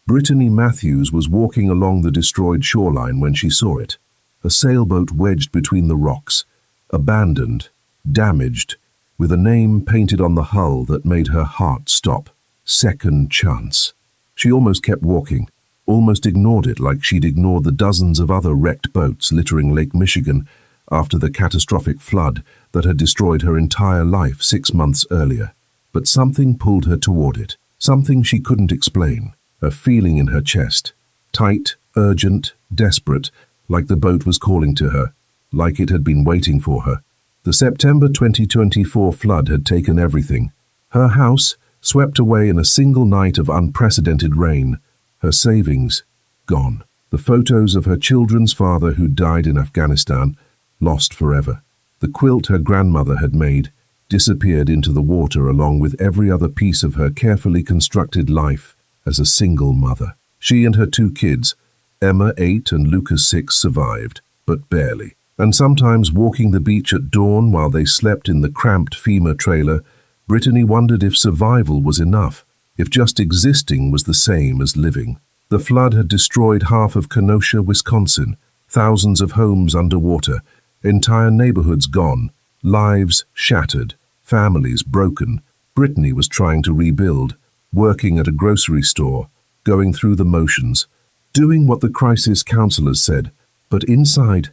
Brittany Matthews was walking along the destroyed shoreline when she saw it. A sailboat wedged between the rocks, abandoned, damaged, with a name painted on the hull that made her heart stop. Second Chance. She almost kept walking, almost ignored it like she'd ignored the dozens of other wrecked boats littering Lake Michigan after the catastrophic flood that had destroyed her entire life 6 months earlier. But something pulled her toward it, something she couldn't explain, a feeling in her chest, tight, urgent, desperate, like the boat was calling to her, like it had been waiting for her. The September 2024 flood had taken everything. Her house, swept away in a single night of unprecedented rain. Her savings, gone. The photos of her children's father who died in Afghanistan, lost forever. The quilt her grandmother had made, disappeared into the water along with every other piece of her carefully constructed life as a single mother. She and her 2 kids, Emma 8 and Lucas 6, survived, but barely. And sometimes walking the beach at dawn while they slept in the cramped FEMA trailer, Brittany wondered if survival was enough, if just existing was the same as living. The flood had destroyed half of Kenosha, Wisconsin, thousands of homes underwater, entire neighborhoods gone, lives shattered, families broken. Brittany was trying to rebuild, working at a grocery store, going through the motions, doing what the crisis counselors said, but inside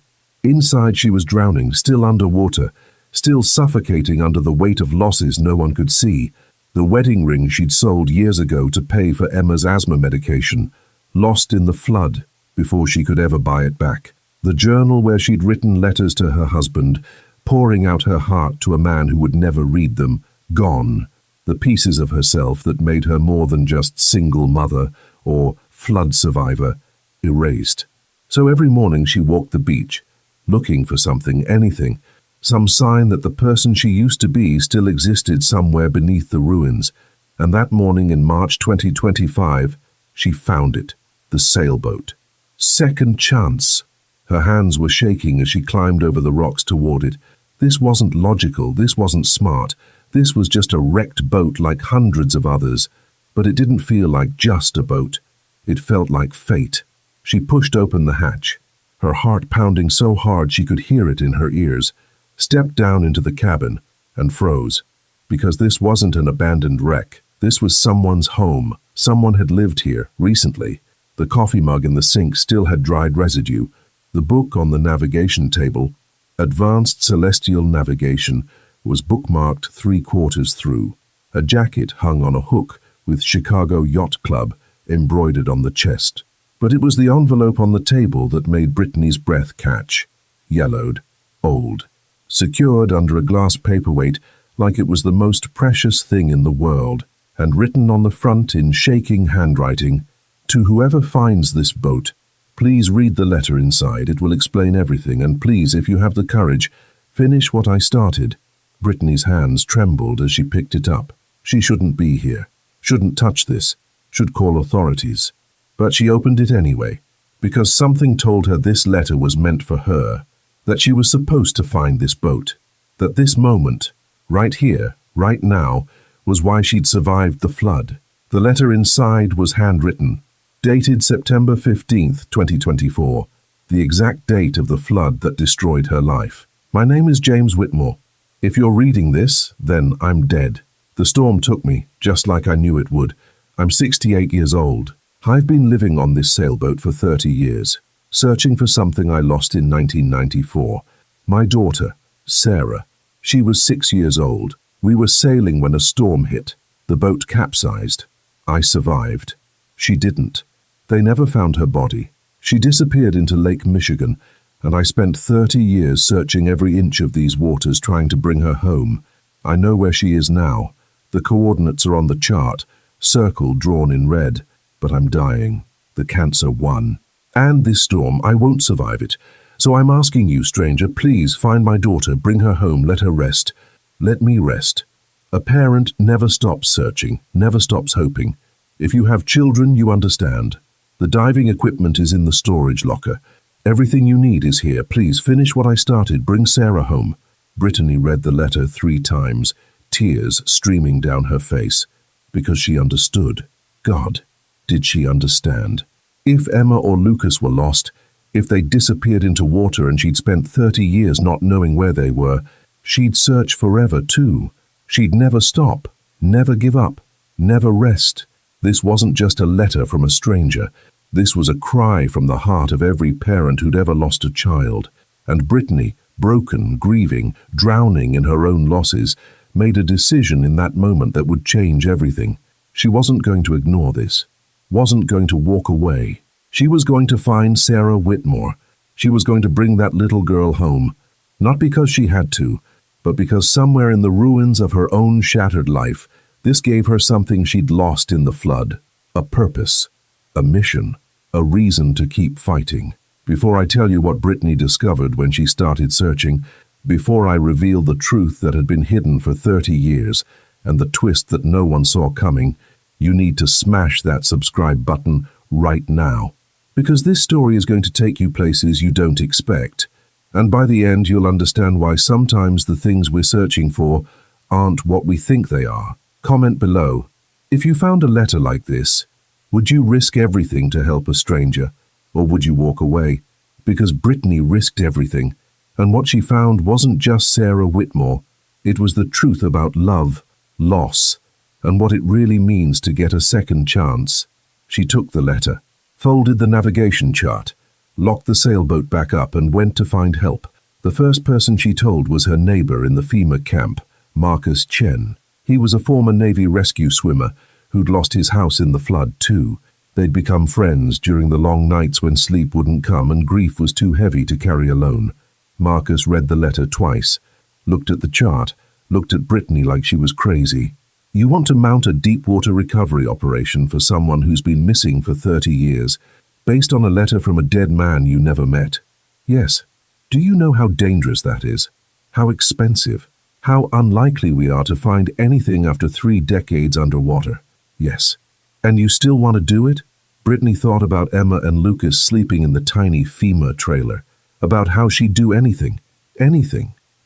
she was drowning, still underwater, still suffocating under the weight of losses no one could see. The wedding ring she'd sold years ago to pay for Emma's asthma medication, lost in the flood before she could ever buy it back. The journal where she'd written letters to her husband, pouring out her heart to a man who would never read them, gone. The pieces of herself that made her more than just single mother or flood survivor, erased. So every morning she walked the beach, looking for something, anything, some sign that the person she used to be still existed somewhere beneath the ruins. And that morning in March 2025, she found it, the sailboat. Second Chance. Her hands were shaking as she climbed over the rocks toward it. This wasn't logical, this wasn't smart. This was just a wrecked boat like hundreds of others. But it didn't feel like just a boat. It felt like fate. She pushed open the hatch, her heart pounding so hard she could hear it in her ears, stepped down into the cabin, and froze. Because this wasn't an abandoned wreck. This was someone's home. Someone had lived here, recently. The coffee mug in the sink still had dried residue. The book on the navigation table, Advanced Celestial Navigation, was bookmarked 3/4 through. A jacket hung on a hook with Chicago Yacht Club embroidered on the chest. But it was the envelope on the table that made Brittany's breath catch. Yellowed, old, secured under a glass paperweight like it was the most precious thing in the world, and written on the front in shaking handwriting, "To whoever finds this boat, please read the letter inside. It will explain everything, and please, if you have the courage, finish what I started." Brittany's hands trembled as she picked it up. She shouldn't be here, shouldn't touch this, should call authorities. But she opened it anyway, because something told her this letter was meant for her, that she was supposed to find this boat, that this moment, right here, right now, was why she'd survived the flood. The letter inside was handwritten, dated September 15th, 2024, the exact date of the flood that destroyed her life. "My name is James Whitmore. If you're reading this, then I'm dead. The storm took me, just like I knew it would. I'm 68 years old. I've been living on this sailboat for 30 years, searching for something I lost in 1994. My daughter, Sarah, she was 6 years old. We were sailing when a storm hit. The boat capsized. I survived. She didn't. They never found her body. She disappeared into Lake Michigan, and I spent 30 years searching every inch of these waters trying to bring her home. I know where she is now. The coordinates are on the chart, circle drawn in red. But I'm dying. The cancer won. And this storm, I won't survive it. So I'm asking you, stranger, please find my daughter, bring her home, let her rest. Let me rest. A parent never stops searching, never stops hoping. If you have children, you understand. The diving equipment is in the storage locker. Everything you need is here. Please finish what I started. Bring Sarah home." Brittany read the letter 3 times, tears streaming down her face, because she understood. God did she understand? If Emma or Lucas were lost, if they disappeared into water and she'd spent 30 years not knowing where they were, she'd search forever too. She'd never stop, never give up, never rest. This wasn't just a letter from a stranger. This was a cry from the heart of every parent who'd ever lost a child. And Brittany, broken, grieving, drowning in her own losses, made a decision in that moment that would change everything. She wasn't going to ignore this, wasn't going to walk away. She was going to find Sarah Whitmore. She was going to bring that little girl home, not because she had to, but because somewhere in the ruins of her own shattered life, this gave her something she'd lost in the flood, a purpose, a mission, a reason to keep fighting. Before I tell you what Brittany discovered when she started searching, before I reveal the truth that had been hidden for 30 years and the twist that no one saw coming, you need to smash that subscribe button right now. Because this story is going to take you places you don't expect. And by the end, you'll understand why sometimes the things we're searching for aren't what we think they are. Comment below. If you found a letter like this, would you risk everything to help a stranger? Or would you walk away? Because Brittany risked everything. And what she found wasn't just Sarah Whitmore. It was the truth about love, loss, and what it really means to get a second chance. She took the letter, folded the navigation chart, locked the sailboat back up and went to find help. The first person she told was her neighbor in the FEMA camp, Marcus Chen. He was a former Navy rescue swimmer who'd lost his house in the flood too. They'd become friends during the long nights when sleep wouldn't come and grief was too heavy to carry alone. Marcus read the letter twice, looked at the chart, looked at Brittany like she was crazy. You want to mount a deep-water recovery operation for someone who's been missing for 30 years, based on a letter from a dead man you never met? Yes. Do you know how dangerous that is? How expensive? How unlikely we are to find anything after 3 decades underwater? Yes. And you still want to do it? Brittany thought about Emma and Lucas sleeping in the tiny FEMA trailer, about how she'd do anything,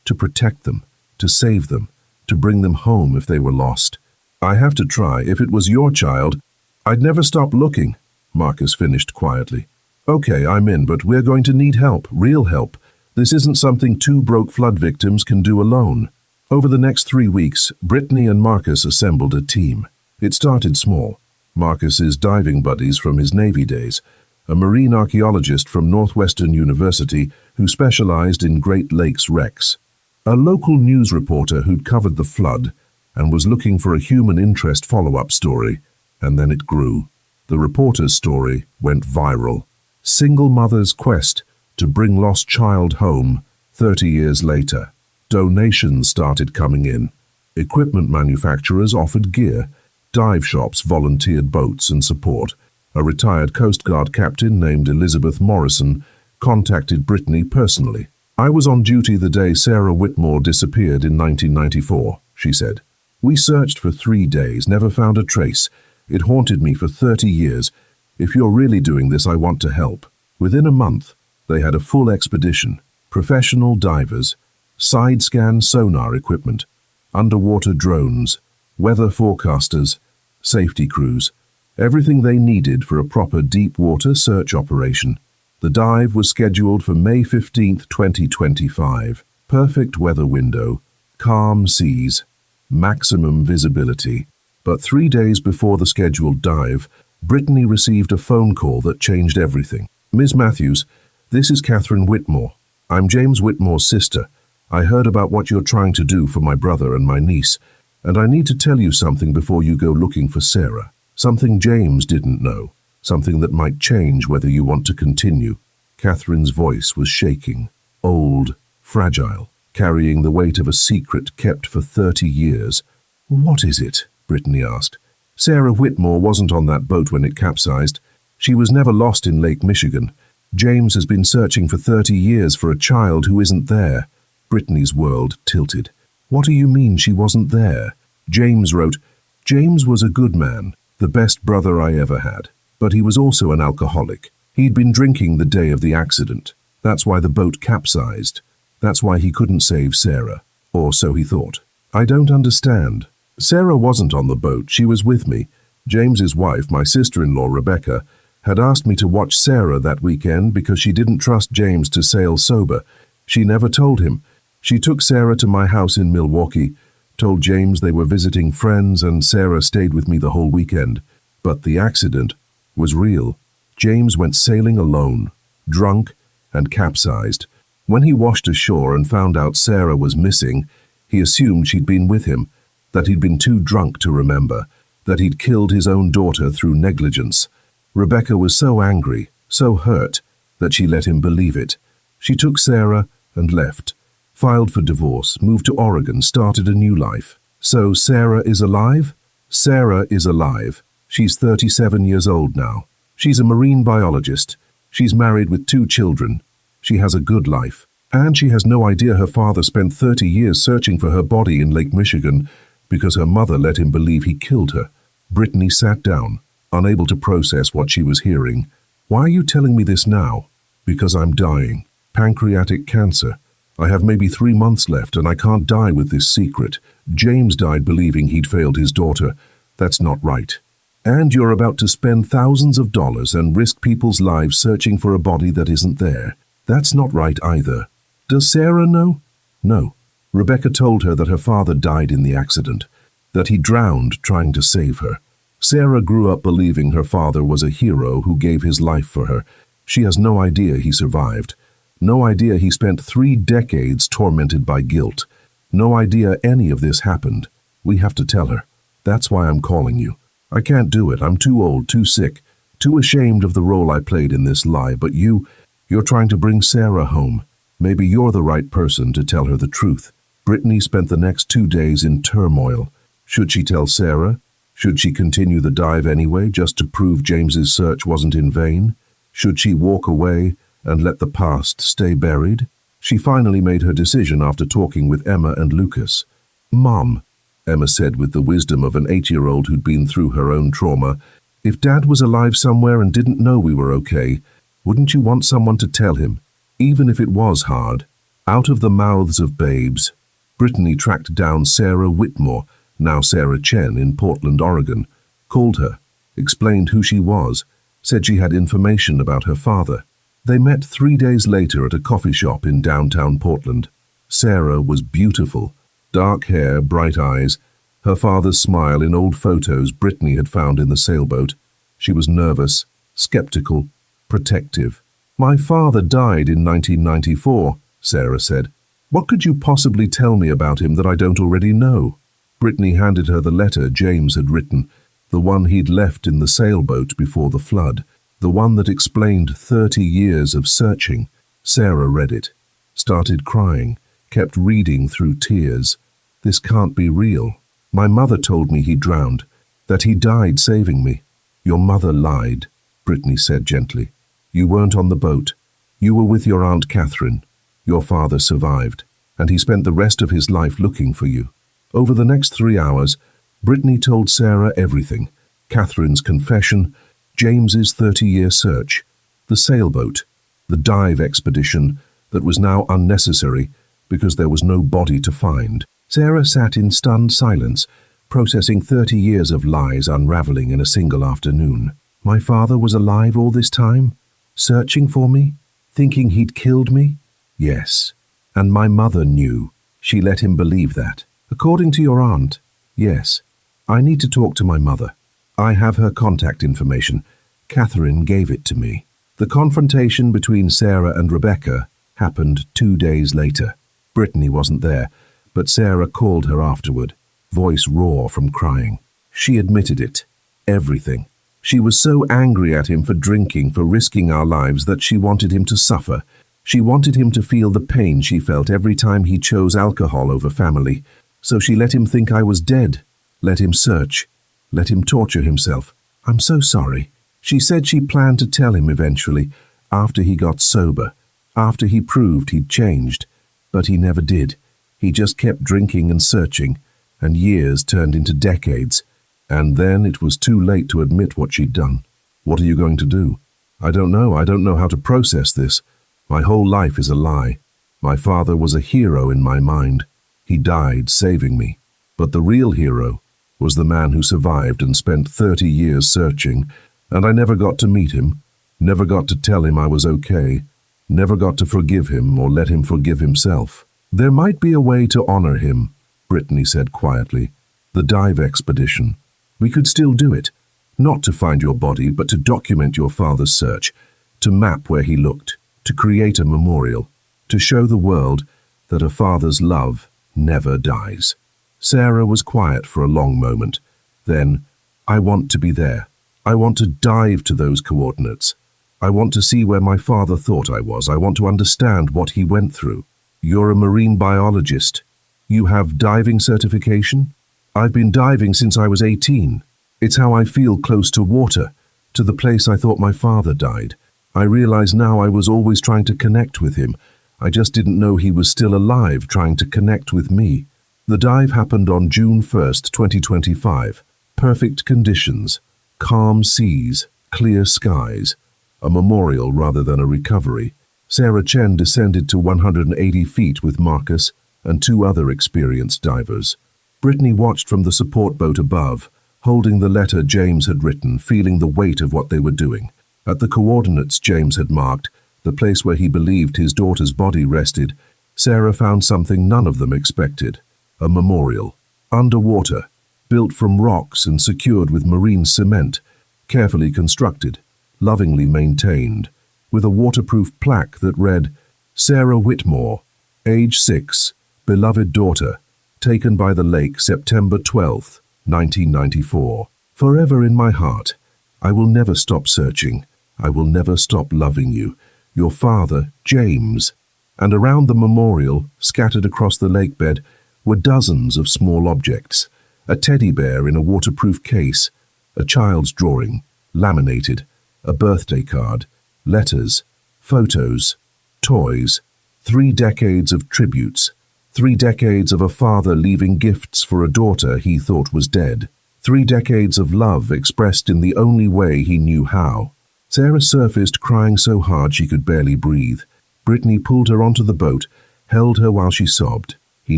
to protect them, to save them, to bring them home if they were lost. I have to try. If it was your child, I'd never stop looking, Marcus finished quietly. Okay, I'm in, but we're going to need help, real help. This isn't something 2 broke flood victims can do alone. Over the next 3 weeks, Brittany and Marcus assembled a team. It started small. Marcus's diving buddies from his Navy days, a marine archaeologist from Northwestern University who specialized in Great Lakes wrecks, a local news reporter who'd covered the flood and was looking for a human interest follow-up story, and then it grew. The reporter's story went viral. Single mother's quest to bring lost child home 30 years later. Donations started coming in. Equipment manufacturers offered gear. Dive shops volunteered boats and support. A retired Coast Guard captain named Elizabeth Morrison contacted Brittany personally. I was on duty the day Sarah Whitmore disappeared in 1994, she said. We searched for 3 days, never found a trace. It haunted me for 30 years. If you're really doing this, I want to help. Within a month, they had a full expedition, professional divers, side-scan sonar equipment, underwater drones, weather forecasters, safety crews, everything they needed for a proper deep-water search operation. The dive was scheduled for May 15, 2025. Perfect weather window, calm seas, maximum visibility. But 3 days before the scheduled dive, Brittany received a phone call that changed everything. Ms. Matthews, this is Catherine Whitmore. I'm James Whitmore's sister. I heard about what you're trying to do for my brother and my niece, and I need to tell you something before you go looking for Sarah. Something James didn't know, something that might change whether you want to continue. Catherine's voice was shaking, old, fragile, carrying the weight of a secret kept for 30 years. What is it? Brittany asked. Sarah Whitmore wasn't on that boat when it capsized. She was never lost in Lake Michigan. James has been searching for 30 years for a child who isn't there. Brittany's world tilted. What do you mean she wasn't there? James wrote, James was a good man, the best brother I ever had. But he was also an alcoholic. He'd been drinking the day of the accident. That's why the boat capsized. That's why he couldn't save Sarah. Or so he thought. I don't understand. Sarah wasn't on the boat. She was with me. James's wife, my sister-in-law Rebecca, had asked me to watch Sarah that weekend because she didn't trust James to sail sober. She never told him. She took Sarah to my house in Milwaukee, told James they were visiting friends, and Sarah stayed with me the whole weekend. But the accident was real. James went sailing alone, drunk and capsized. When he washed ashore and found out Sarah was missing, he assumed she'd been with him, that he'd been too drunk to remember, that he'd killed his own daughter through negligence. Rebecca was so angry, so hurt, that she let him believe it. She took Sarah and left, filed for divorce, moved to Oregon, started a new life. So Sarah is alive? Sarah is alive. She's 37 years old now. She's a marine biologist. She's married with 2 children. She has a good life. And she has no idea her father spent 30 years searching for her body in Lake Michigan because her mother let him believe he killed her. Brittany sat down, unable to process what she was hearing. Why are you telling me this now? Because I'm dying. Pancreatic cancer. I have maybe 3 months left and I can't die with this secret. James died believing he'd failed his daughter. That's not right. And you're about to spend thousands of dollars and risk people's lives searching for a body that isn't there. That's not right either. Does Sarah know? No. Rebecca told her that her father died in the accident, that he drowned trying to save her. Sarah grew up believing her father was a hero who gave his life for her. She has no idea he survived. No idea he spent 3 decades tormented by guilt. No idea any of this happened. We have to tell her. That's why I'm calling you. I can't do it. I'm too old, too sick, too ashamed of the role I played in this lie. But you're trying to bring Sarah home. Maybe you're the right person to tell her the truth. Brittany spent the next 2 days in turmoil. Should she tell Sarah? Should she continue the dive anyway, just to prove James's search wasn't in vain? Should she walk away and let the past stay buried? She finally made her decision after talking with Emma and Lucas. "Mom," Emma said with the wisdom of an 8-year-old who'd been through her own trauma, "if Dad was alive somewhere and didn't know we were okay, wouldn't you want someone to tell him, even if it was hard?" Out of the mouths of babes, Brittany tracked down Sarah Whitmore, now Sarah Chen, in Portland, Oregon, called her, explained who she was, said she had information about her father. They met 3 days later at a coffee shop in downtown Portland. Sarah was beautiful, dark hair, bright eyes, her father's smile in old photos Brittany had found in the sailboat. She was nervous, skeptical, protective. "My father died in 1994, Sarah said. "What could you possibly tell me about him that I don't already know?" Brittany handed her the letter James had written, the one he'd left in the sailboat before the flood, the one that explained 30 years of searching. Sarah read it, started crying, kept reading through tears. "This can't be real. My mother told me he drowned, that he died saving me." "Your mother lied," Brittany said gently. "You weren't on the boat. You were with your Aunt Catherine. Your father survived, and he spent the rest of his life looking for you." Over the next 3 hours, Brittany told Sarah everything. Catherine's confession, James's 30-year search, the sailboat, the dive expedition that was now unnecessary because there was no body to find. Sarah sat in stunned silence, processing 30 years of lies unraveling in a single afternoon. My father was alive all this time? Searching for me? Thinking he'd killed me? Yes. And my mother knew. She let him believe that. According to your aunt? Yes. I need to talk to my mother. I have her contact information. Catherine gave it to me. The confrontation between Sarah and Rebecca happened 2 days later. Brittany wasn't there, but Sarah called her afterward, voice raw from crying. She admitted it. Everything. She was so angry at him for drinking, for risking our lives, that she wanted him to suffer. She wanted him to feel the pain she felt every time he chose alcohol over family. So she let him think I was dead, let him search, let him torture himself. I'm so sorry. She said she planned to tell him eventually, after he got sober, after he proved he'd changed. But he never did. He just kept drinking and searching, and years turned into decades. And then it was too late to admit what she'd done. What are you going to do? I don't know. I don't know how to process this. My whole life is a lie. My father was a hero in my mind. He died saving me. But the real hero was the man who survived and spent 30 years searching, and I never got to meet him, never got to tell him I was okay, never got to forgive him or let him forgive himself. There might be a way to honor him, Brittany said quietly. The dive expedition. We could still do it. Not to find your body, but to document your father's search, to map where he looked, to create a memorial, to show the world that a father's love never dies. Sarah was quiet for a long moment. Then, I want to be there. I want to dive to those coordinates. I want to see where my father thought I was. I want to understand what he went through. You're a marine biologist. You have diving certification? I've been diving since I was 18. It's how I feel close to water, to the place I thought my father died. I realize now I was always trying to connect with him. I just didn't know he was still alive, trying to connect with me. The dive happened on June 1st, 2025. Perfect conditions, calm seas, clear skies. A memorial rather than a recovery. Sarah Chen descended to 180 feet with Marcus and 2 other experienced divers. Brittany watched from the support boat above, holding the letter James had written, feeling the weight of what they were doing. At the coordinates James had marked, the place where he believed his daughter's body rested, Sarah found something none of them expected. A memorial. Underwater, built from rocks and secured with marine cement, carefully constructed, lovingly maintained, with a waterproof plaque that read, Sarah Whitmore, age 6, beloved daughter, taken by the lake September 12th, 1994. Forever in my heart. I will never stop searching. I will never stop loving you. Your father, James. And around the memorial, scattered across the lake bed, were dozens of small objects. A teddy bear in a waterproof case, a child's drawing, laminated, a birthday card, letters, photos, toys, 3 decades of tributes, 3 decades of a father leaving gifts for a daughter he thought was dead, 3 decades of love expressed in the only way he knew how. Sarah surfaced crying so hard she could barely breathe. Brittany pulled her onto the boat, held her while she sobbed. He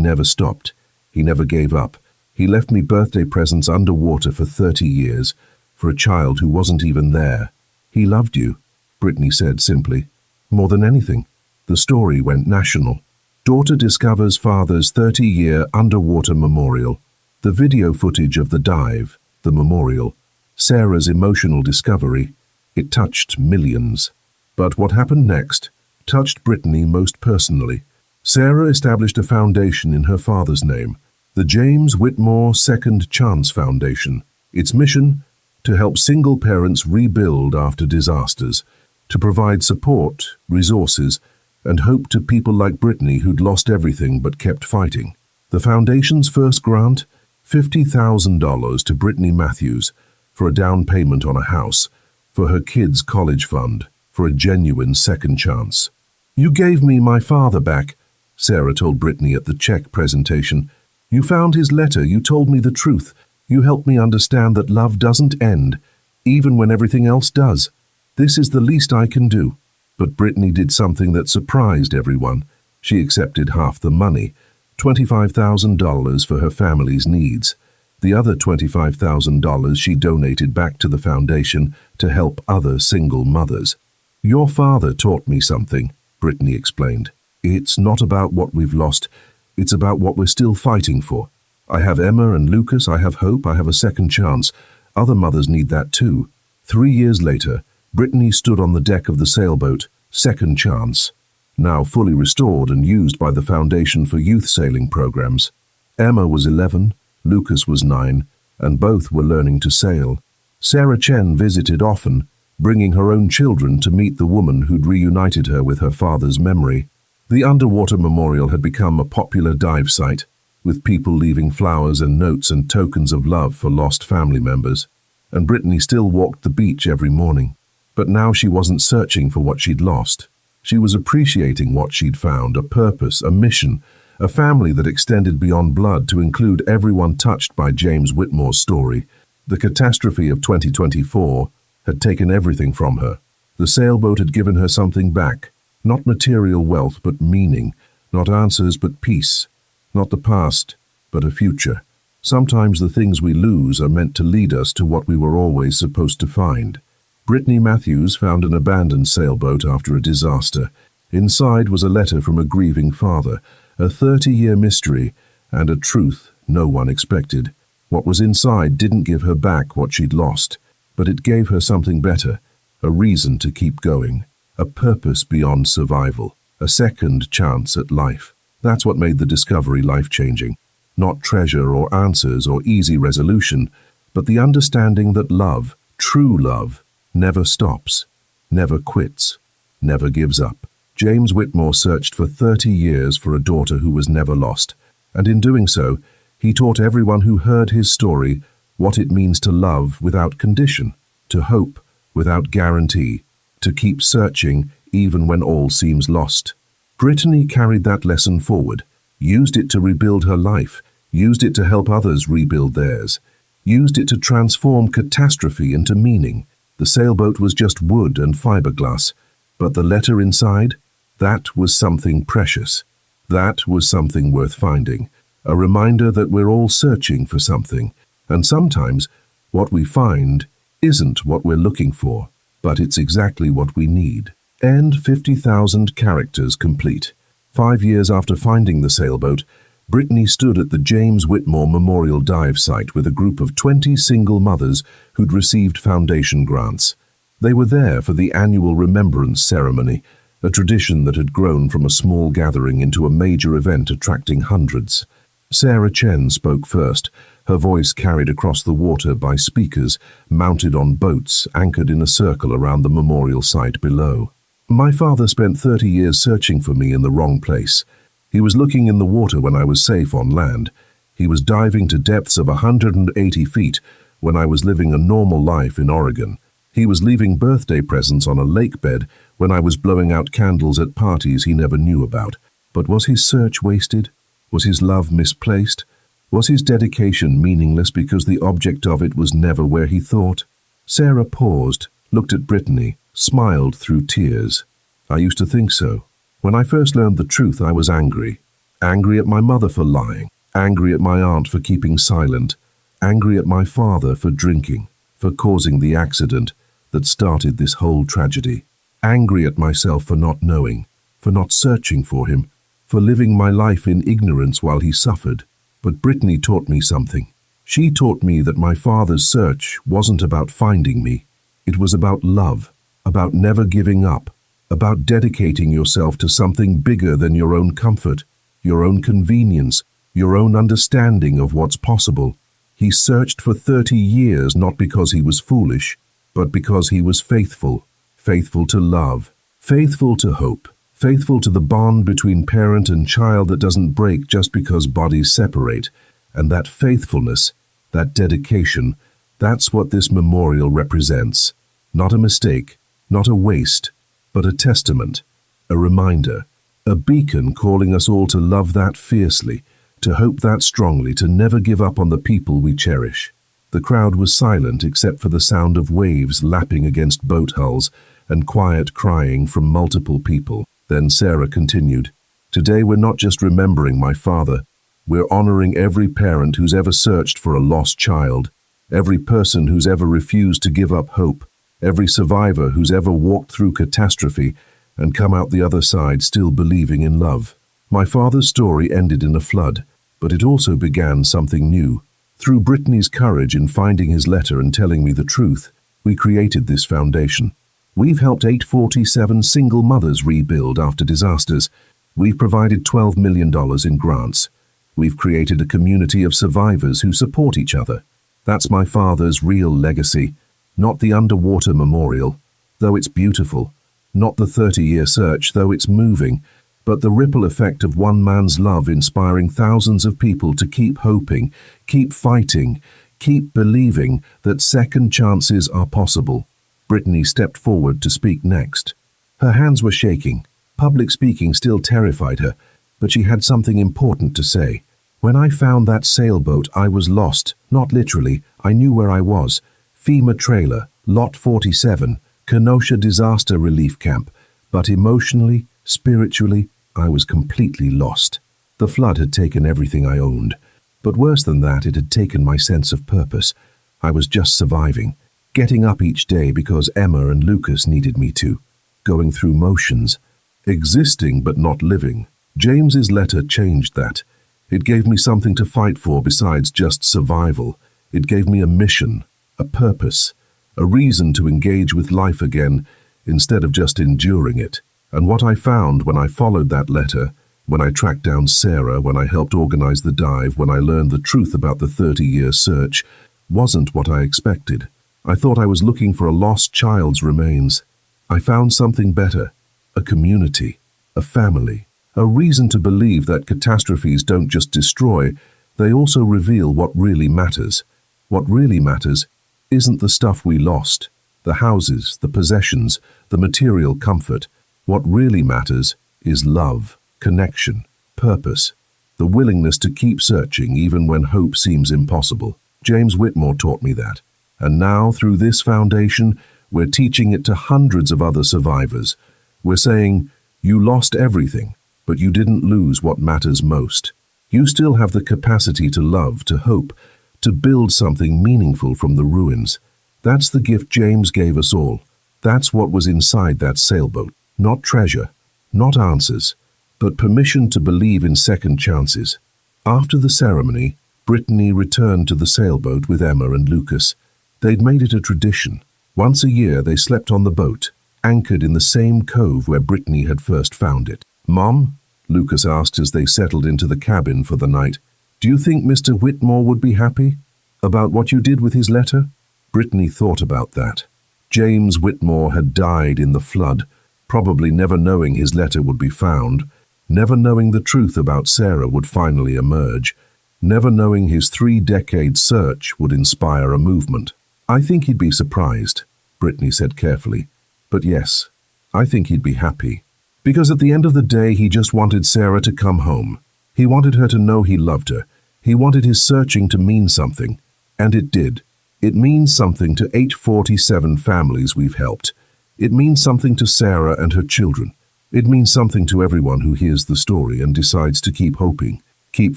never stopped. He never gave up. He left me birthday presents underwater for 30 years, for a child who wasn't even there. He loved you, Brittany said simply. More than anything. The story went national. Daughter discovers father's 30-year underwater memorial. The video footage of the dive, the memorial, Sarah's emotional discovery. It touched millions. But what happened next touched Brittany most personally. Sarah established a foundation in her father's name, the James Whitmore Second Chance Foundation. Its mission? To help single parents rebuild after disasters, to provide support, resources, and hope to people like Brittany who'd lost everything but kept fighting. The foundation's first grant? $50,000 to Brittany Matthews for a down payment on a house, for her kids' college fund, for a genuine second chance. You gave me my father back, Sarah told Brittany at the check presentation. You found his letter, you told me the truth. You helped me understand that love doesn't end, even when everything else does. This is the least I can do. But Brittany did something that surprised everyone. She accepted half the money, $25,000 for her family's needs. The other $25,000 she donated back to the foundation to help other single mothers. Your father taught me something, Brittany explained. It's not about what we've lost. It's about what we're still fighting for. I have Emma and Lucas, I have hope, I have a second chance. Other mothers need that too. 3 years later, Brittany stood on the deck of the sailboat, Second Chance, now fully restored and used by the Foundation for Youth Sailing Programs. Emma was 11, Lucas was 9, and both were learning to sail. Sarah Chen visited often, bringing her own children to meet the woman who'd reunited her with her father's memory. The underwater memorial had become a popular dive site, with people leaving flowers and notes and tokens of love for lost family members. And Brittany still walked the beach every morning. But now she wasn't searching for what she'd lost. She was appreciating what she'd found, a purpose, a mission, a family that extended beyond blood to include everyone touched by James Whitmore's story. The catastrophe of 2024 had taken everything from her. The sailboat had given her something back, not material wealth but meaning, not answers but peace, not the past but a future. Sometimes the things we lose are meant to lead us to what we were always supposed to find. Brittany Matthews found an abandoned sailboat after a disaster. Inside was a letter from a grieving father, a 30-year mystery, and a truth no one expected. What was inside didn't give her back what she'd lost, but it gave her something better, a reason to keep going, a purpose beyond survival, a second chance at life. That's what made the discovery life-changing. Not treasure or answers or easy resolution, but the understanding that love, true love, never stops, never quits, never gives up. James Whitmore searched for 30 years for a daughter who was never lost, and in doing so, he taught everyone who heard his story what it means to love without condition, to hope without guarantee, to keep searching even when all seems lost. Brittany carried that lesson forward, used it to rebuild her life, used it to help others rebuild theirs, used it to transform catastrophe into meaning. The sailboat was just wood and fiberglass, but the letter inside, that was something precious. That was something worth finding, a reminder that we're all searching for something, and sometimes what we find isn't what we're looking for, but it's exactly what we need. And 50,000 characters complete. 5 years after finding the sailboat, Brittany stood at the James Whitmore Memorial Dive Site with a group of 20 single mothers who'd received foundation grants. They were there for the annual remembrance ceremony, a tradition that had grown from a small gathering into a major event attracting hundreds. Sarah Chen spoke first, her voice carried across the water by speakers mounted on boats anchored in a circle around the memorial site below. My father spent 30 years searching for me in the wrong place. He was looking in the water when I was safe on land. He was diving to depths of 180 feet when I was living a normal life in Oregon. He was leaving birthday presents on a lake bed when I was blowing out candles at parties he never knew about. But was his search wasted? Was his love misplaced? Was his dedication meaningless because the object of it was never where he thought? Sarah paused, looked at Brittany, smiled through tears. I used to think so. When I first learned the truth, I was angry. Angry at my mother for lying. Angry at my aunt for keeping silent. Angry at my father for drinking, for causing the accident that started this whole tragedy. Angry at myself for not knowing, for not searching for him, for living my life in ignorance while he suffered. But Brittany taught me something. She taught me that my father's search wasn't about finding me. It was about love, about never giving up, about dedicating yourself to something bigger than your own comfort, your own convenience, your own understanding of what's possible. He searched for 30 years not because he was foolish, but because he was faithful, faithful to love, faithful to hope, faithful to the bond between parent and child that doesn't break just because bodies separate. And that faithfulness, that dedication, that's what this memorial represents. Not a mistake, not a waste, but a testament, a reminder, a beacon calling us all to love that fiercely, to hope that strongly, to never give up on the people we cherish. The crowd was silent except for the sound of waves lapping against boat hulls and quiet crying from multiple people. Then Sarah continued, "Today we're not just remembering my father, we're honoring every parent who's ever searched for a lost child, every person who's ever refused to give up hope, every survivor who's ever walked through catastrophe and come out the other side still believing in love." My father's story ended in a flood, but it also began something new. Through Brittany's courage in finding his letter and telling me the truth, we created this foundation. We've helped 847 single mothers rebuild after disasters. We've provided $12 million in grants. We've created a community of survivors who support each other. That's my father's real legacy, not the underwater memorial, though it's beautiful, not the 30-year search, though it's moving, but the ripple effect of one man's love inspiring thousands of people to keep hoping, keep fighting, keep believing that second chances are possible. Brittany stepped forward to speak next. Her hands were shaking. Public speaking still terrified her, but she had something important to say. "When I found that sailboat, I was lost. Not literally, I knew where I was. FEMA trailer, Lot 47, Kenosha Disaster Relief Camp. But emotionally, spiritually, I was completely lost. The flood had taken everything I owned. But worse than that, it had taken my sense of purpose. I was just surviving, getting up each day because Emma and Lucas needed me to, going through motions, existing but not living. James's letter changed that. It gave me something to fight for besides just survival. It gave me a mission, a purpose, a reason to engage with life again instead of just enduring it. And what I found when I followed that letter, when I tracked down Sarah, when I helped organize the dive, when I learned the truth about the 30-year search, wasn't what I expected. I thought I was looking for a lost child's remains. I found something better, a community, a family, a reason to believe that catastrophes don't just destroy, they also reveal what really matters. What really matters isn't the stuff we lost, the houses, the possessions, the material comfort. What really matters is love, connection, purpose, the willingness to keep searching even when hope seems impossible. James Whitmore taught me that. And now, through this foundation, we're teaching it to hundreds of other survivors. We're saying, you lost everything, but you didn't lose what matters most. You still have the capacity to love, to hope, to build something meaningful from the ruins. That's the gift James gave us all. That's what was inside that sailboat. Not treasure, not answers, but permission to believe in second chances. After the ceremony, Brittany returned to the sailboat with Emma and Lucas. They'd made it a tradition. Once a year they slept on the boat, anchored in the same cove where Brittany had first found it. "Mom," Lucas asked as they settled into the cabin for the night, "do you think Mr. Whitmore would be happy about what you did with his letter?" Brittany thought about that. James Whitmore had died in the flood, probably never knowing his letter would be found, never knowing the truth about Sarah would finally emerge, never knowing his 3-decade search would inspire a movement. "I think he'd be surprised," Brittany said carefully. "But yes, I think he'd be happy. Because at the end of the day, he just wanted Sarah to come home. He wanted her to know he loved her. He wanted his searching to mean something. And it did. It means something to 847 families we've helped. It means something to Sarah and her children. It means something to everyone who hears the story and decides to keep hoping, keep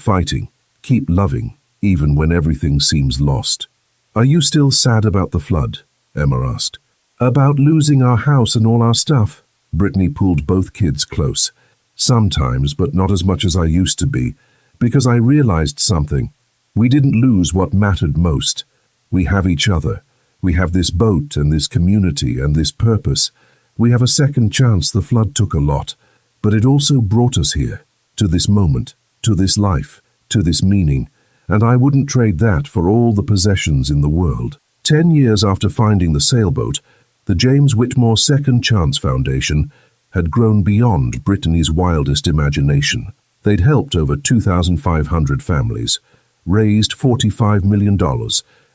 fighting, keep loving, even when everything seems lost." "Are you still sad about the flood?" Emma asked. "About losing our house and all our stuff?" Brittany pulled both kids close. "Sometimes, but not as much as I used to be, because I realized something. We didn't lose what mattered most. We have each other. We have this boat and this community and this purpose. We have a second chance. The flood took a lot, but it also brought us here, to this moment, to this life, to this meaning, and I wouldn't trade that for all the possessions in the world." 10 years after finding the sailboat, the James Whitmore Second Chance Foundation had grown beyond Brittany's wildest imagination. They'd helped over 2,500 families, raised $45 million,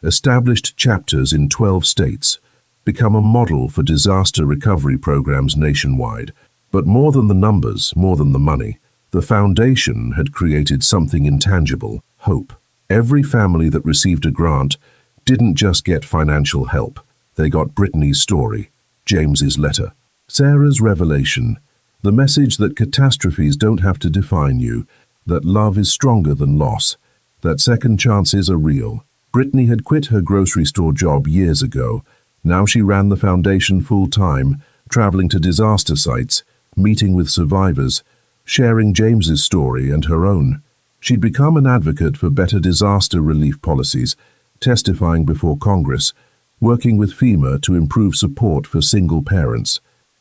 established chapters in 12 states, become a model for disaster recovery programs nationwide. But more than the numbers, more than the money, the foundation had created something intangible: hope. Every family that received a grant didn't just get financial help. They got Brittany's story, James's letter, Sarah's revelation, the message that catastrophes don't have to define you, that love is stronger than loss, that second chances are real. Brittany had quit her grocery store job years ago. Now she ran the foundation full-time, traveling to disaster sites, meeting with survivors, sharing James's story and her own. She'd become an advocate for better disaster relief policies, testifying before Congress, working with FEMA to improve support for single parents.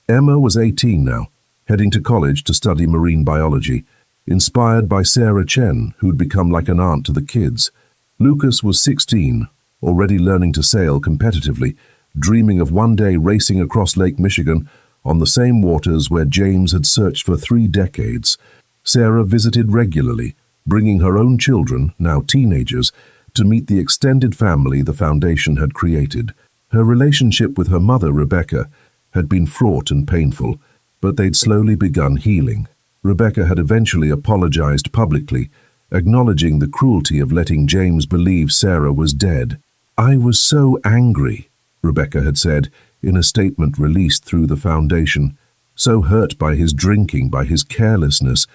Emma was 18 now, heading to college to study marine biology, inspired by Sarah Chen, who'd become like an aunt to the kids. Lucas was 16, already learning to sail competitively, dreaming of one day racing across Lake Michigan on the same waters where James had searched for 3 decades. Sarah visited regularly, bringing her own children, now teenagers, to meet the extended family the foundation had created. Her relationship with her mother, Rebecca, had been fraught and painful, but they'd slowly begun healing. Rebecca had eventually apologized publicly, acknowledging the cruelty of letting James believe Sarah was dead. "I was so angry," Rebecca had said in a statement released through the foundation, "so hurt by his drinking, by his carelessness,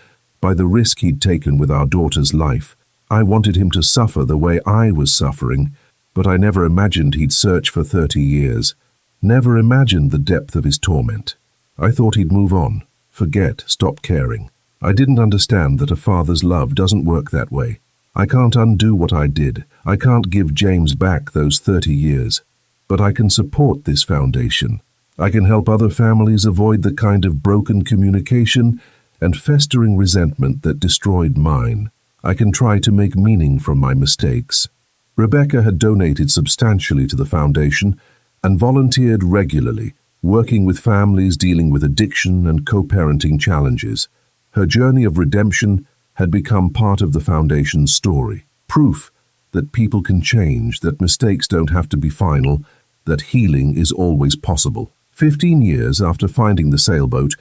by the risk he'd taken with our daughter's life. I wanted him to suffer the way I was suffering, but I never imagined he'd search for 30 years. Never imagined the depth of his torment. I thought he'd move on, forget, stop caring. I didn't understand that a father's love doesn't work that way. I can't undo what I did. I can't give James back those 30 years. But I can support this foundation. I can help other families avoid the kind of broken communication and festering resentment that destroyed mine. I can try to make meaning from my mistakes. Rebecca had donated substantially to the foundation and volunteered regularly, working with families dealing with addiction and co-parenting challenges. Her journey of redemption had become part of the foundation's story, proof that people can change, that mistakes don't have to be final, that healing is always possible. 15 years after finding the sailboat,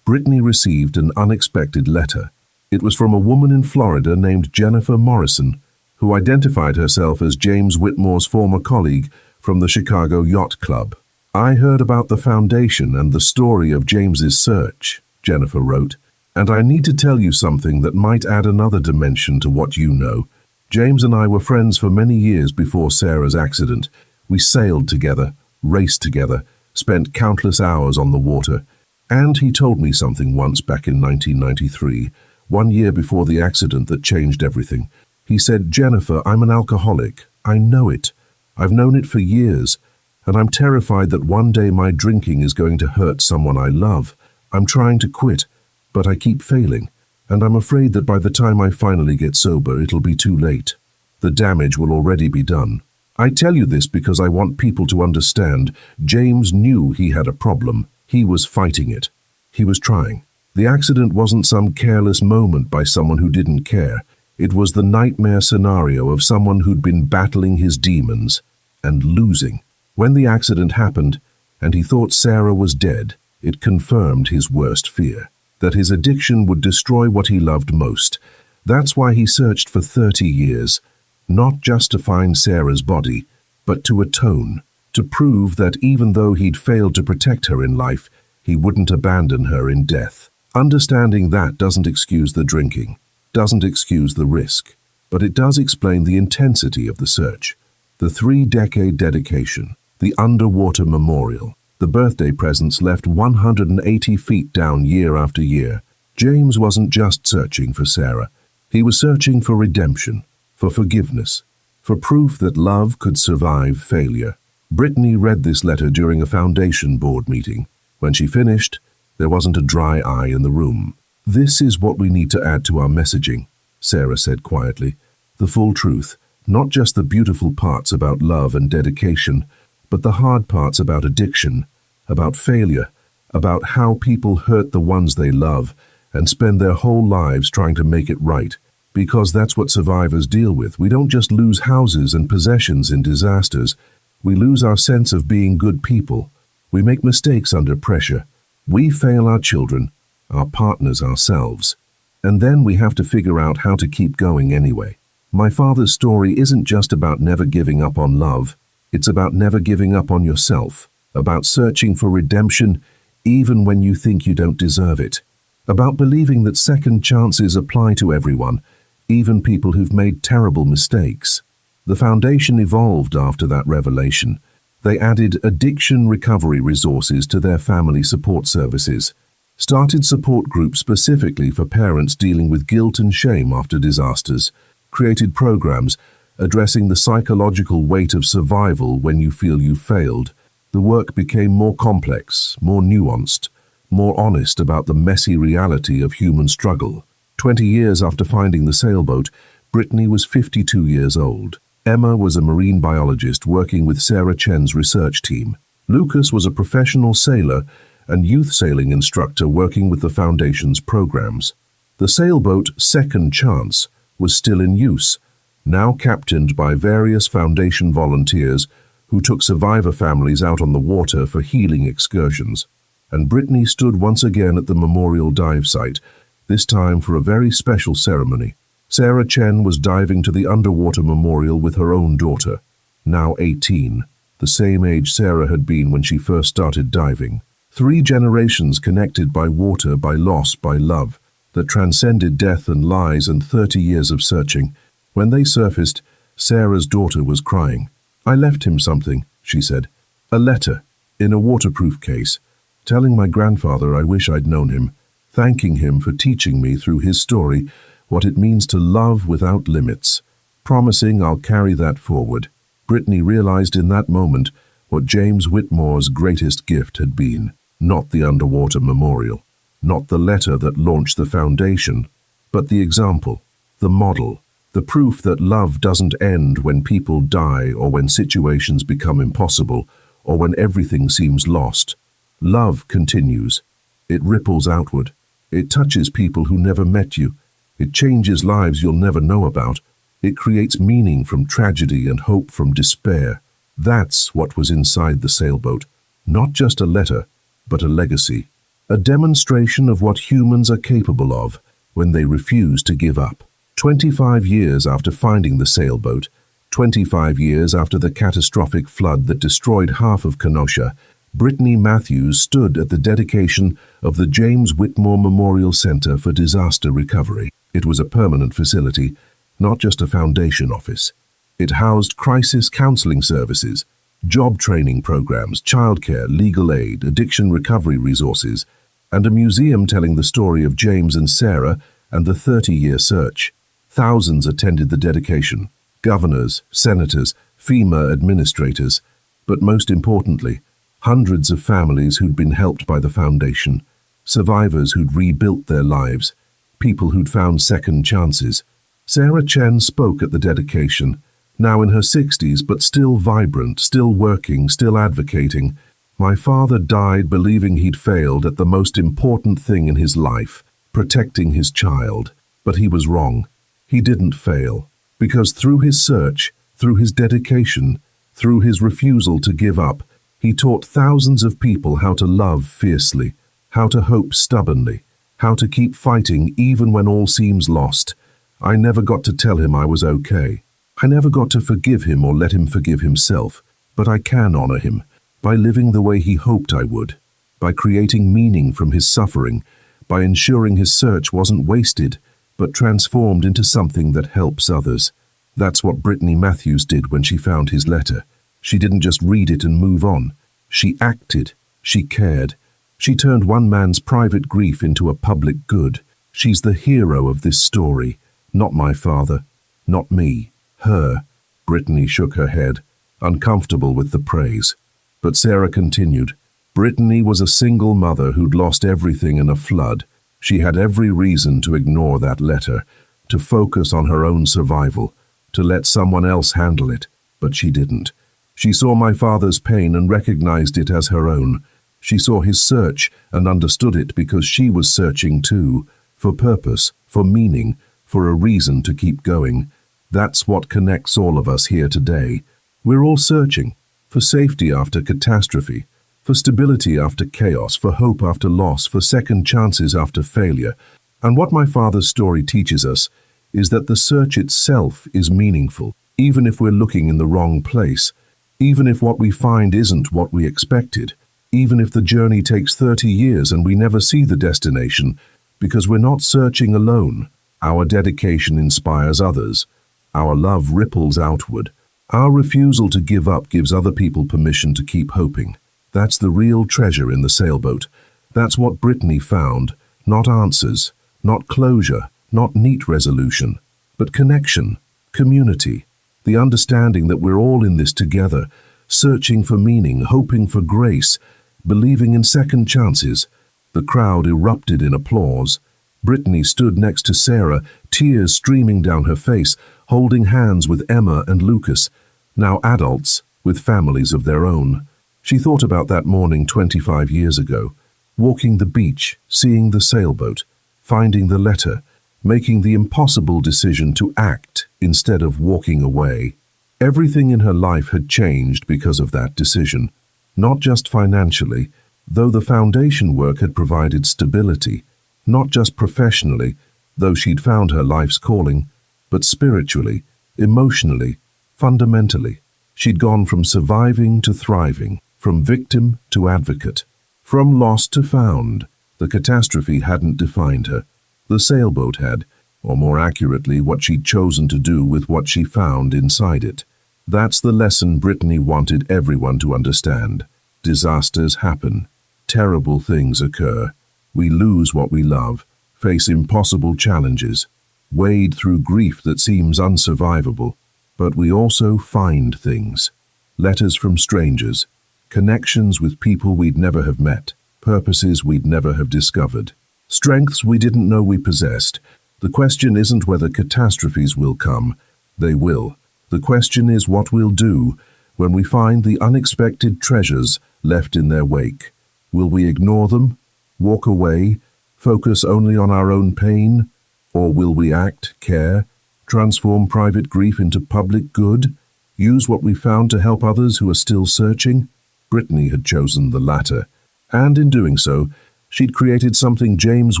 Brittany received an unexpected letter. It was from a woman in Florida named Jennifer Morrison, who identified herself as James Whitmore's former colleague from the Chicago Yacht Club. "I heard about the foundation and the story of James's search," Jennifer wrote, "and I need to tell you something that might add another dimension to what you know. James and I were friends for many years before Sarah's accident. We sailed together, raced together, spent countless hours on the water. And he told me something once back in 1993, 1 year before the accident that changed everything. He said, 'Jennifer, I'm an alcoholic. I know it. I've known it for years, and I'm terrified that one day my drinking is going to hurt someone I love. I'm trying to quit, but I keep failing, and I'm afraid that by the time I finally get sober, it'll be too late. The damage will already be done. I tell you this because I want people to understand James knew he had a problem. He was fighting it. He was trying. The accident wasn't some careless moment by someone who didn't care. It was the nightmare scenario of someone who'd been battling his demons and losing. When the accident happened, and he thought Sarah was dead, it confirmed his worst fear, that his addiction would destroy what he loved most. That's why he searched for 30 years, not just to find Sarah's body, but to atone, to prove that even though he'd failed to protect her in life, he wouldn't abandon her in death. Understanding that doesn't excuse the drinking, doesn't excuse the risk, but it does explain the intensity of the search. The 3-decade dedication, the underwater memorial, the birthday presents left 180 feet down year after year. James wasn't just searching for Sarah. He was searching for redemption, for forgiveness, for proof that love could survive failure. Brittany read this letter during a foundation board meeting. When she finished, there wasn't a dry eye in the room. "This is what we need to add to our messaging," Sarah said quietly. "The full truth, not just the beautiful parts about love and dedication, but the hard parts about addiction, about failure, about how people hurt the ones they love and spend their whole lives trying to make it right. Because that's what survivors deal with. We don't just lose houses and possessions in disasters. We lose our sense of being good people. We make mistakes under pressure. We fail our children, our partners, ourselves. And then we have to figure out how to keep going anyway. My father's story isn't just about never giving up on love. It's about never giving up on yourself, about searching for redemption even when you think you don't deserve it, about believing that second chances apply to everyone, even people who've made terrible mistakes. The foundation evolved after that revelation. They added addiction recovery resources to their family support services, started support groups specifically for parents dealing with guilt and shame after disasters, created programs addressing the psychological weight of survival when you feel you failed. The work became more complex, more nuanced, more honest about the messy reality of human struggle. 20 years after finding the sailboat, Brittany was 52 years old. Emma was a marine biologist working with Sarah Chen's research team. Lucas was a professional sailor and youth sailing instructor working with the Foundation's programs. The sailboat Second Chance was still in use, now captained by various Foundation volunteers who took survivor families out on the water for healing excursions. And Brittany stood once again at the memorial dive site, this time for a very special ceremony. Sarah Chen was diving to the underwater memorial with her own daughter, now 18, the same age Sarah had been when she first started diving. 3 generations connected by water, by loss, by love, that transcended death and lies and 30 years of searching. When they surfaced, Sarah's daughter was crying. "I left him something," she said. "A letter, in a waterproof case, telling my grandfather I wish I'd known him, thanking him for teaching me through his story what it means to love without limits, promising I'll carry that forward." Brittany realized in that moment what James Whitmore's greatest gift had been. Not the underwater memorial, not the letter that launched the foundation, but the example, the model, the proof that love doesn't end when people die or when situations become impossible or when everything seems lost. Love continues. It ripples outward. It touches people who never met you. It changes lives you'll never know about. It creates meaning from tragedy and hope from despair. That's what was inside the sailboat. Not just a letter, but a legacy. A demonstration of what humans are capable of when they refuse to give up. 25 years after finding the sailboat, 25 years after the catastrophic flood that destroyed half of Kenosha, Brittany Matthews stood at the dedication of the James Whitmore Memorial Center for Disaster Recovery. It was a permanent facility, not just a foundation office. It housed crisis counseling services, job training programs, childcare, legal aid, addiction recovery resources, and a museum telling the story of James and Sarah and the 30-year search. Thousands attended the dedication, governors, senators, FEMA administrators, but most importantly, hundreds of families who'd been helped by the foundation, survivors who'd rebuilt their lives, people who'd found second chances. Sarah Chen spoke at the dedication, now in her 60s but still vibrant, still working, still advocating. "My father died believing he'd failed at the most important thing in his life, protecting his child. But he was wrong. He didn't fail. Because through his search, through his dedication, through his refusal to give up, he taught thousands of people how to love fiercely, how to hope stubbornly, how to keep fighting even when all seems lost. I never got to tell him I was okay. I never got to forgive him or let him forgive himself, but I can honor him by living the way he hoped I would, by creating meaning from his suffering, by ensuring his search wasn't wasted, but transformed into something that helps others." That's what Brittany Matthews did when she found his letter. She didn't just read it and move on. She acted. She cared. She turned one man's private grief into a public good. She's the hero of this story. Not my father. Not me. Her. Brittany shook her head, uncomfortable with the praise. But Sarah continued. Brittany was a single mother who'd lost everything in a flood. She had every reason to ignore that letter, to focus on her own survival, to let someone else handle it, but she didn't. She saw my father's pain and recognized it as her own. She saw his search and understood it because she was searching too, for purpose, for meaning, for a reason to keep going. That's what connects all of us here today. We're all searching, for safety after catastrophe, for stability after chaos, for hope after loss, for second chances after failure. And what my father's story teaches us is that the search itself is meaningful, even if we're looking in the wrong place, even if what we find isn't what we expected, even if the journey takes 30 years and we never see the destination, because we're not searching alone. Our dedication inspires others. Our love ripples outward. Our refusal to give up gives other people permission to keep hoping. That's the real treasure in the sailboat. That's what Brittany found. Not answers, not closure, not neat resolution, but connection, community, the understanding that we're all in this together, searching for meaning, hoping for grace, believing in second chances. The crowd erupted in applause. Brittany stood next to Sarah, tears streaming down her face, holding hands with Emma and Lucas, now adults with families of their own. She thought about that morning 25 years ago, walking the beach, seeing the sailboat, finding the letter, making the impossible decision to act instead of walking away. Everything in her life had changed because of that decision, not just financially, though the foundation work had provided stability, not just professionally, though she'd found her life's calling, but spiritually, emotionally, fundamentally. She'd gone from surviving to thriving, from victim to advocate, from lost to found. The catastrophe hadn't defined her. The sailboat had. or more accurately, what she'd chosen to do with what she found inside it. That's the lesson Brittany wanted everyone to understand. Disasters happen. Terrible things occur. We lose what we love, face impossible challenges, wade through grief that seems unsurvivable, but we also find things. Letters from strangers, connections with people we'd never have met, purposes we'd never have discovered, strengths we didn't know we possessed. The question isn't whether catastrophes will come. They will. The question is what we'll do when we find the unexpected treasures left in their wake. Will we ignore them, walk away, focus only on our own pain? Or will we act, care, transform private grief into public good, use what we found to help others who are still searching? Brittany had chosen the latter, and in doing so, she'd created something James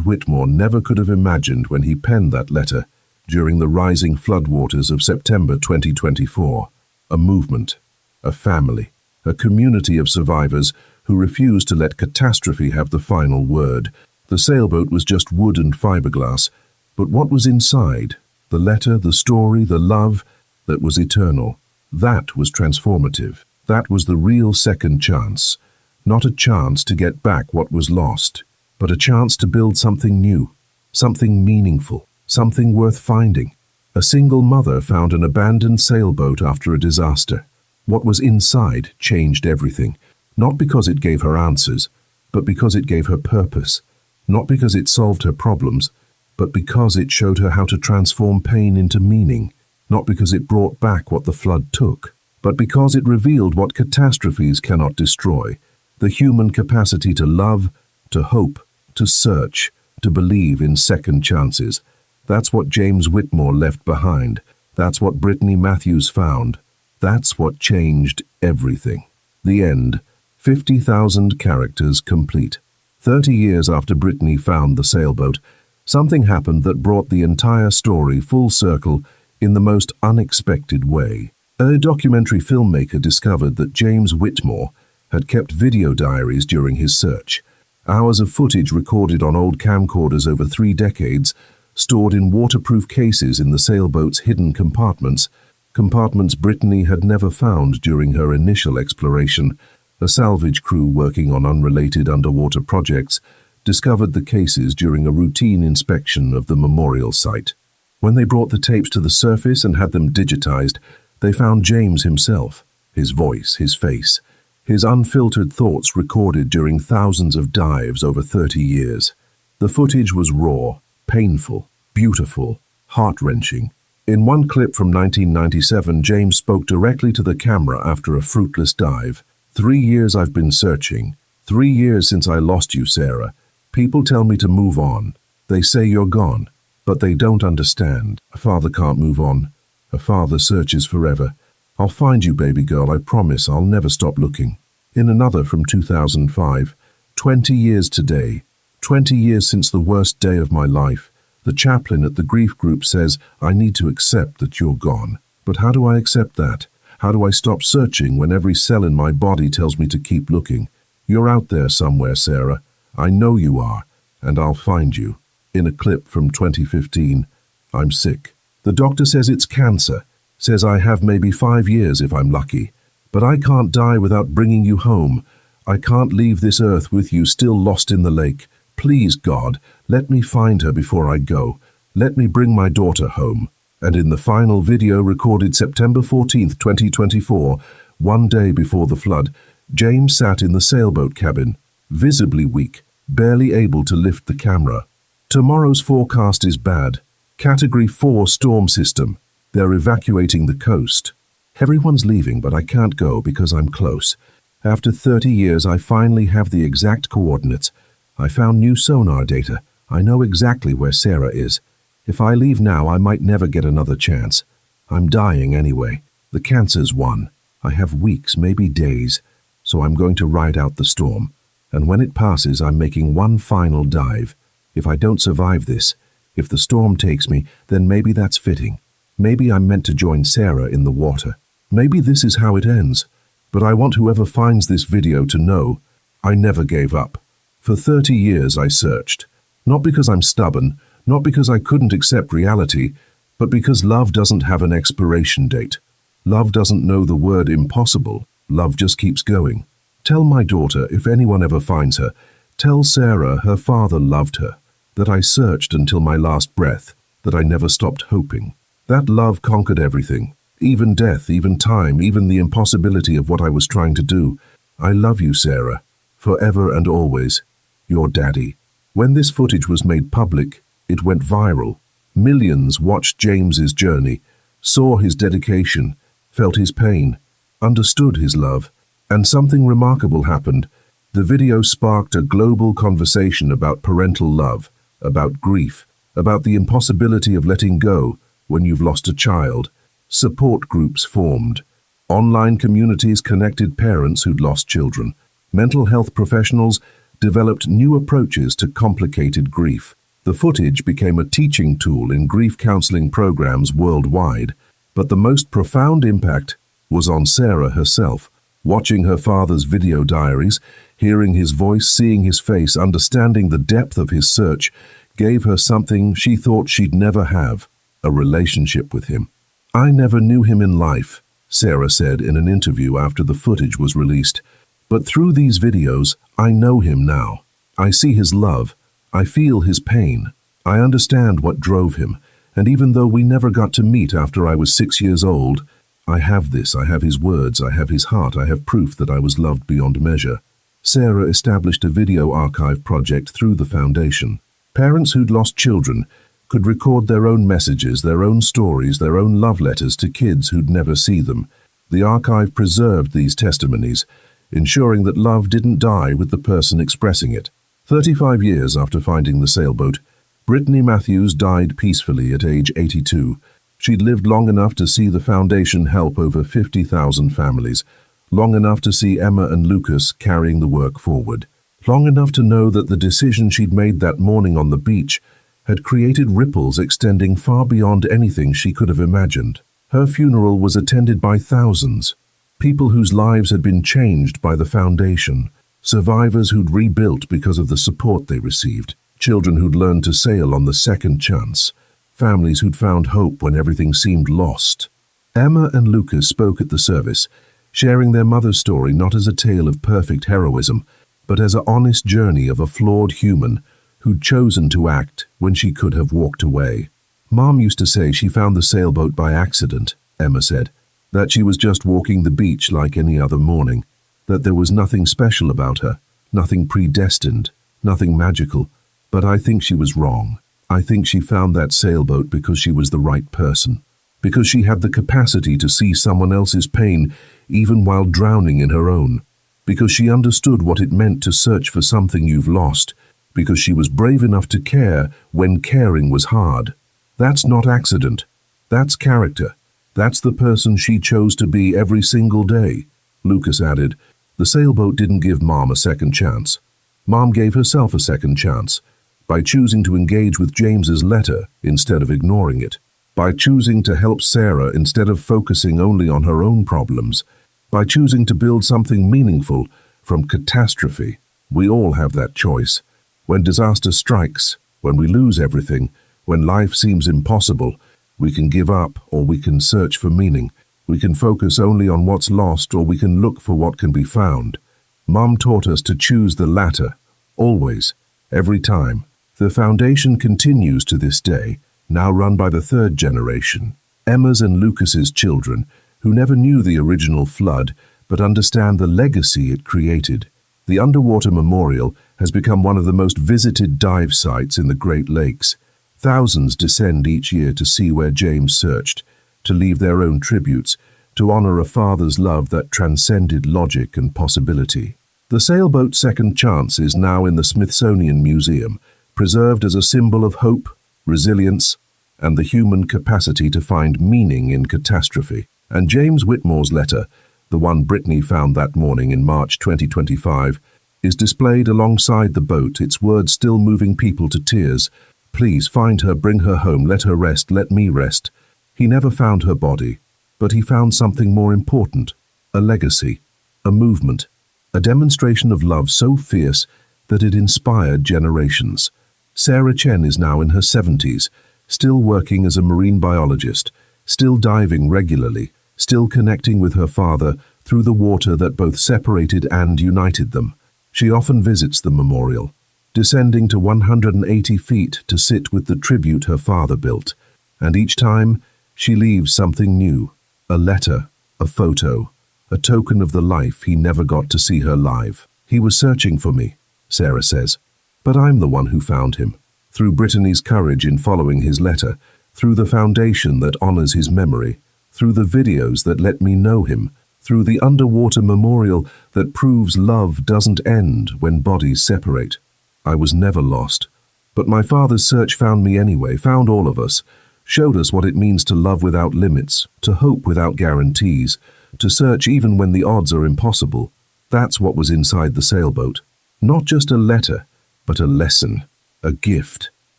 Whitmore never could have imagined when he penned that letter during the rising floodwaters of September 2024. A movement, a family, a community of survivors who refused to let catastrophe have the final word. The sailboat was just wood and fiberglass, but what was inside, the letter, the story, the love that was eternal, that was transformative. That was the real second chance. Not a chance to get back what was lost, but a chance to build something new, something meaningful, something worth finding. A single mother found an abandoned sailboat after a disaster. What was inside changed everything, not because it gave her answers, but because it gave her purpose. Not because it solved her problems, but because it showed her how to transform pain into meaning. Not because it brought back what the flood took, but because it revealed what catastrophes cannot destroy: the human capacity to love, to hope, to search, to believe in second chances. That's what James Whitmore left behind. That's what Brittany Matthews found. That's what changed everything. The end. 50,000 characters complete. 30 years after Brittany found the sailboat, something happened that brought the entire story full circle in the most unexpected way. A documentary filmmaker discovered that James Whitmore had kept video diaries during his search. Hours of footage recorded on old camcorders over 3 decades, stored in waterproof cases in the sailboat's hidden compartments, compartments Brittany had never found during her initial exploration. A salvage crew working on unrelated underwater projects discovered the cases during a routine inspection of the memorial site. When they brought the tapes to the surface and had them digitized, they found James himself, his voice, his face, his unfiltered thoughts recorded during thousands of dives over 30 years. The footage was raw, painful, beautiful, heart-wrenching. In one clip from 1997, James spoke directly to the camera after a fruitless dive. 3 years I've been searching. 3 years since I lost you, Sarah. People tell me to move on. They say you're gone, but they don't understand. A father can't move on. A father searches forever. I'll find you, baby girl. I promise I'll never stop looking. In another from 2005, 20 years today, 20 years since the worst day of my life, the chaplain at the grief group says I need to accept that you're gone. But how do I accept that? How do I stop searching when every cell in my body tells me to keep looking? You're out there somewhere, Sarah. I know you are, and I'll find you. In a clip from 2015, I'm sick. The doctor says it's cancer, says I have maybe 5 years if I'm lucky. But I can't die without bringing you home. I can't leave this earth with you still lost in the lake. Please, God, let me find her before I go. Let me bring my daughter home. And in the final video recorded September 14, 2024, 1 day before the flood, James sat in the sailboat cabin, visibly weak, barely able to lift the camera. Tomorrow's forecast is bad. Category 4 storm system. They're evacuating the coast. Everyone's leaving, but I can't go because I'm close. After 30 years, I finally have the exact coordinates. I found new sonar data. I know exactly where Sarah is. If I leave now, I might never get another chance. I'm dying anyway. The cancer's won. I have weeks, maybe days, so I'm going to ride out the storm. And when it passes, I'm making one final dive. If I don't survive this, if the storm takes me, then maybe that's fitting. Maybe I'm meant to join Sarah in the water. Maybe this is how it ends. But I want whoever finds this video to know I never gave up. For 30 years I searched. Not because I'm stubborn, Not because I couldn't accept reality, but because love doesn't have an expiration date. Love doesn't know the word impossible. Love just keeps going. Tell my daughter, if anyone ever finds her, tell Sarah her father loved her, that I searched until my last breath, that I never stopped hoping. That love conquered everything, even death, even time, even the impossibility of what I was trying to do. I love you, Sarah, forever and always. Your daddy. When this footage was made public, it went viral. Millions watched James's journey, saw his dedication, felt his pain, understood his love, and something remarkable happened. The video sparked a global conversation about parental love, about grief, about the impossibility of letting go when you've lost a child. Support groups formed. Online communities connected parents who'd lost children. Mental health professionals developed new approaches to complicated grief. The footage became a teaching tool in grief counseling programs worldwide, but the most profound impact was on Sarah herself. Watching her father's video diaries, hearing his voice, seeing his face, understanding the depth of his search, gave her something she thought she'd never have, a relationship with him. I never knew him in life, Sarah said in an interview after the footage was released. But through these videos, I know him now. I see his love. I feel his pain. I understand what drove him. And even though we never got to meet after I was 6 years old, I have this, I have his words, I have his heart, I have proof that I was loved beyond measure. Sarah established a video archive project through the foundation. Parents who'd lost children could record their own messages, their own stories, their own love letters to kids who'd never see them. The archive preserved these testimonies, ensuring that love didn't die with the person expressing it. 35 years after finding the sailboat, Brittany Matthews died peacefully at age 82. She'd lived long enough to see the foundation help over 50,000 families, long enough to see Emma and Lucas carrying the work forward, long enough to know that the decision she'd made that morning on the beach had created ripples extending far beyond anything she could have imagined. Her funeral was attended by thousands, people whose lives had been changed by the foundation, survivors who'd rebuilt because of the support they received, children who'd learned to sail on the second chance, families who'd found hope when everything seemed lost. Emma and Lucas spoke at the service, sharing their mother's story not as a tale of perfect heroism, but as an honest journey of a flawed human who'd chosen to act when she could have walked away. Mom used to say she found the sailboat by accident, Emma said, that she was just walking the beach like any other morning, that there was nothing special about her, nothing predestined, nothing magical. But I think she was wrong. I think she found that sailboat because she was the right person, because she had the capacity to see someone else's pain even while drowning in her own, because she understood what it meant to search for something you've lost, because she was brave enough to care when caring was hard. That's not accident. That's character. That's the person she chose to be every single day. Lucas added, the sailboat didn't give Mom a second chance. Mom gave herself a second chance, by choosing to engage with James's letter instead of ignoring it, by choosing to help Sarah instead of focusing only on her own problems, by choosing to build something meaningful from catastrophe. We all have that choice. When disaster strikes, when we lose everything, when life seems impossible, we can give up or we can search for meaning. We can focus only on what's lost or we can look for what can be found. Mom taught us to choose the latter, always, every time. The foundation continues to this day, now run by the third generation, Emma's and Lucas's children, who never knew the original flood but understand the legacy it created. The underwater memorial has become one of the most visited dive sites in the Great Lakes. Thousands descend each year to see where James searched, to leave their own tributes, to honor a father's love that transcended logic and possibility. The sailboat's second chance is now in the Smithsonian Museum, preserved as a symbol of hope, resilience, and the human capacity to find meaning in catastrophe. And James Whitmore's letter, the one Brittany found that morning in March 2025, is displayed alongside the boat, its words still moving people to tears. Please find her, bring her home, let her rest, let me rest. He never found her body, but he found something more important, a legacy, a movement, a demonstration of love so fierce that it inspired generations. Sarah Chen is now in her 70s, still working as a marine biologist, still diving regularly, still connecting with her father through the water that both separated and united them. She often visits the memorial, descending to 180 feet to sit with the tribute her father built, and each time she leaves something new, a letter, a photo, a token of the life he never got to see her live. He was searching for me, Sarah says, but I'm the one who found him. Through Brittany's courage in following his letter, through the foundation that honors his memory, through the videos that let me know him, through the underwater memorial that proves love doesn't end when bodies separate. I was never lost. But my father's search found me anyway, found all of us, showed us what it means to love without limits, to hope without guarantees, to search even when the odds are impossible. That's what was inside the sailboat. Not just a letter, but a lesson, a gift,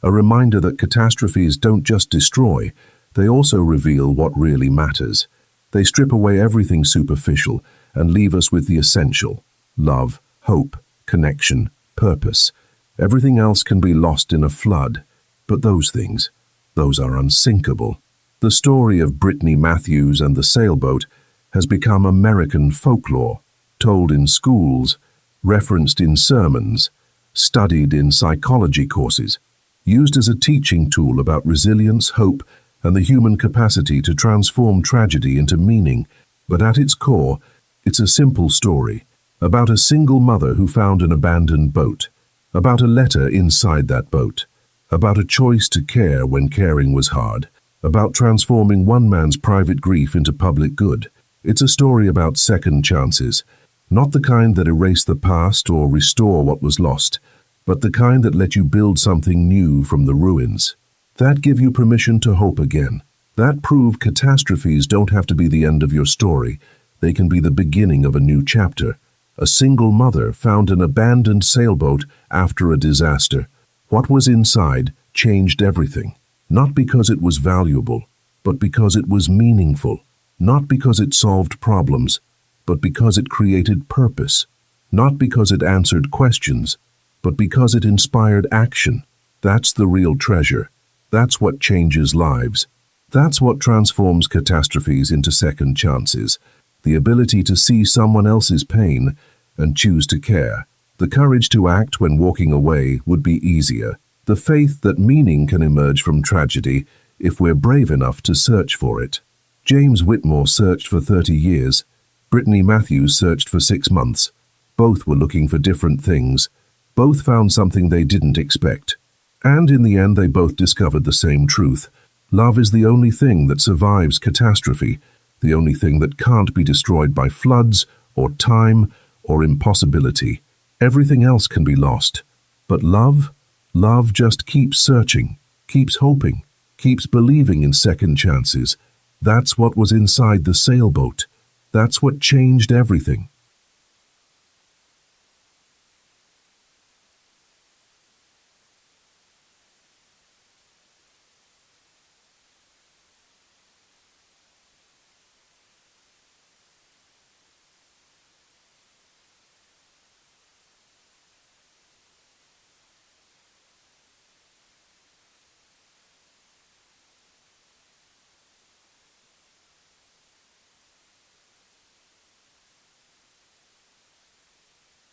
a reminder that catastrophes don't just destroy, they also reveal what really matters. They strip away everything superficial and leave us with the essential: love, hope, connection, purpose. Everything else can be lost in a flood, but those things, those are unsinkable. The story of Brittany Matthews and the sailboat has become American folklore, told in schools, referenced in sermons, studied in psychology courses, used as a teaching tool about resilience, hope, and the human capacity to transform tragedy into meaning. But at its core, it's a simple story about a single mother who found an abandoned boat, about a letter inside that boat, about a choice to care when caring was hard, about transforming one man's private grief into public good. It's a story about second chances, not the kind that erase the past or restore what was lost, but the kind that let you build something new from the ruins. That give you permission to hope again. That prove catastrophes don't have to be the end of your story. They can be the beginning of a new chapter. A single mother found an abandoned sailboat after a disaster. What was inside changed everything. Not because it was valuable, but because it was meaningful. Not because it solved problems, but because it created purpose. Not because it answered questions, but because it inspired action. That's the real treasure. That's what changes lives. That's what transforms catastrophes into second chances. The ability to see someone else's pain and choose to care. The courage to act when walking away would be easier. The faith that meaning can emerge from tragedy if we're brave enough to search for it. James Whitmore searched for 30 years. Brittany Matthews searched for 6 months. Both were looking for different things. Both found something they didn't expect. And in the end, they both discovered the same truth. Love is the only thing that survives catastrophe, the only thing that can't be destroyed by floods or time or impossibility. Everything else can be lost. But love just keeps searching, keeps hoping, keeps believing in second chances. That's what was inside the sailboat. That's what changed everything.